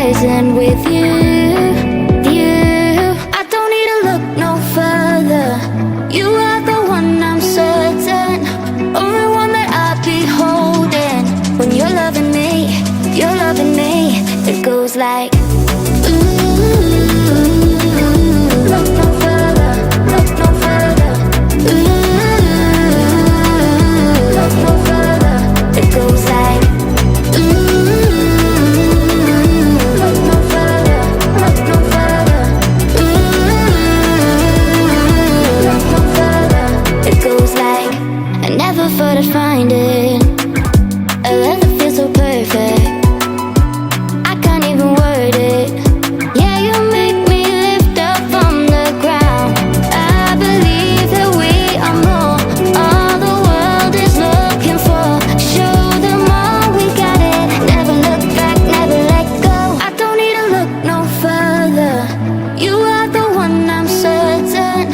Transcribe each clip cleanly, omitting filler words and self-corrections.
horizon with you. I don't need to look no further. You are the one, I'm certain. Only one that I'll be holding. When you're loving me, it goes like look no further, look no further. Look no further. It goes like look no further, look no further. Look no further. It goes like I never thought I'd find it. A love that feels so perfect. I can't even word it. Yeah, you make me lift up from the ground. I believe that we are more. All the world is looking for. Show them all we got it. Never look back, never let go. I don't need to look no further. You are the one, I'm certain.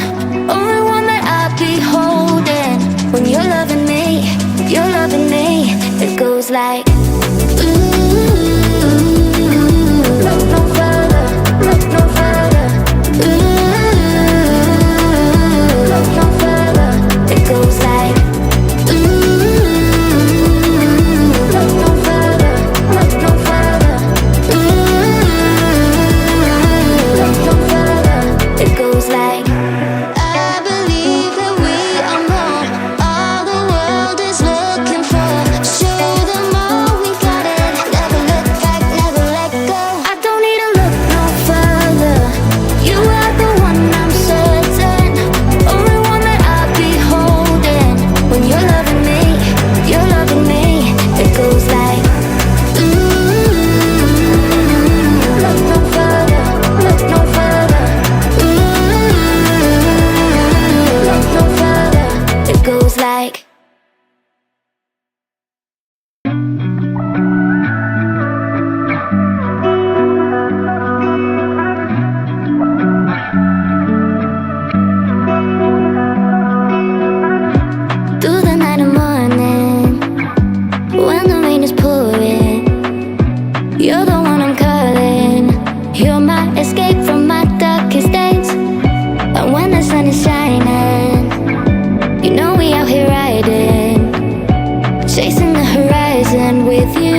Only one that I'll be holding. When you're loving me, it goes like look no further, look no further. Look no further. It goes like look no further, look no further. Look no further. It goes like I believe that we are more. All the world is looking for. Show them all we got it. Never look back, never let go. I don't need to look no further. You are the one, I'm certain. Only one that I'll be holding. When you're loving me, it goes like look no further, look no further. Look no further. It goes like through the night and morning, when the rain is pouring, you're the one I'm calling. You're my escape from my darkest days. And when the sun is shining, you know we out here riding, chasing the horizon with you.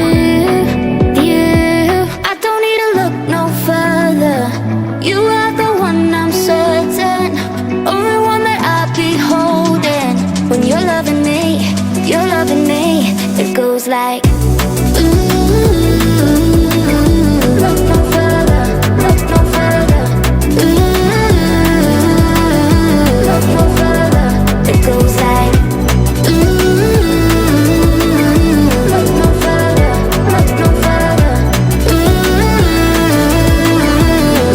I don't need to look no further. You are the one, I'm certain. Only one that I'll be holding. When you're loving me, it goes like look no further, look no further. Look no further. It goes like look no further, look no further.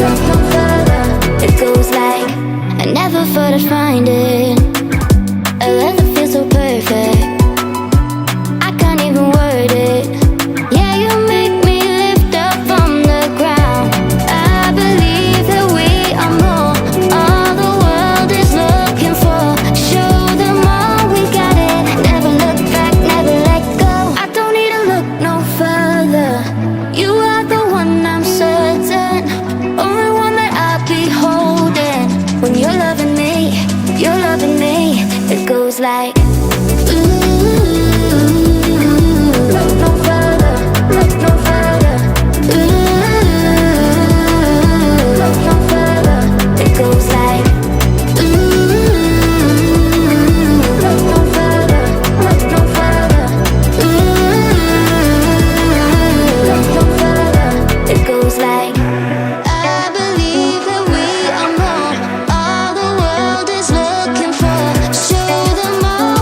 Look no further. It goes like I never thought I'd find it. A love that feels so perfect. I can't even word it. Yeah, you make me lift up from the ground. I believe that we are more. All the world is looking for. Show them all we got it. Never look back, never let go. I don't need to look no further. You are the one, I'm certain. Only one that I'll be holding. When you're loving me, it goes like look no further, look no further. Look no further. It goes like look no further, look no further. Look no further. It goes like I believe that we are more. All the world is looking for. Show them all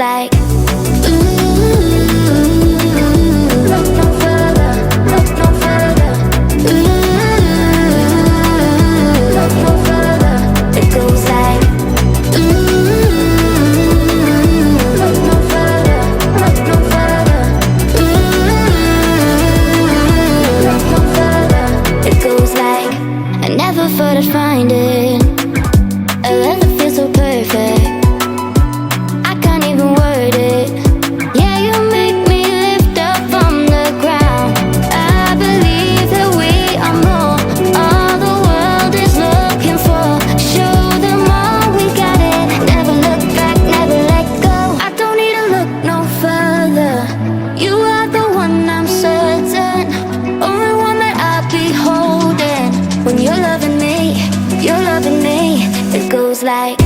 like, ooh, look no further, look no further. Ooh, look no further. It goes like, ooh, look no further, look no further. Ooh, look no further. It goes like, I never thought I'd find it. A love that feels so perfect. I can't even word it. Yeah, you make me lift up from the ground. I believe that we are more. All the world is looking for. Show them all we got it. Never look back, never let go. I don't need to look no further. You are the one, I'm certain. Only one that I'll be holding. When you're loving me, it goes like,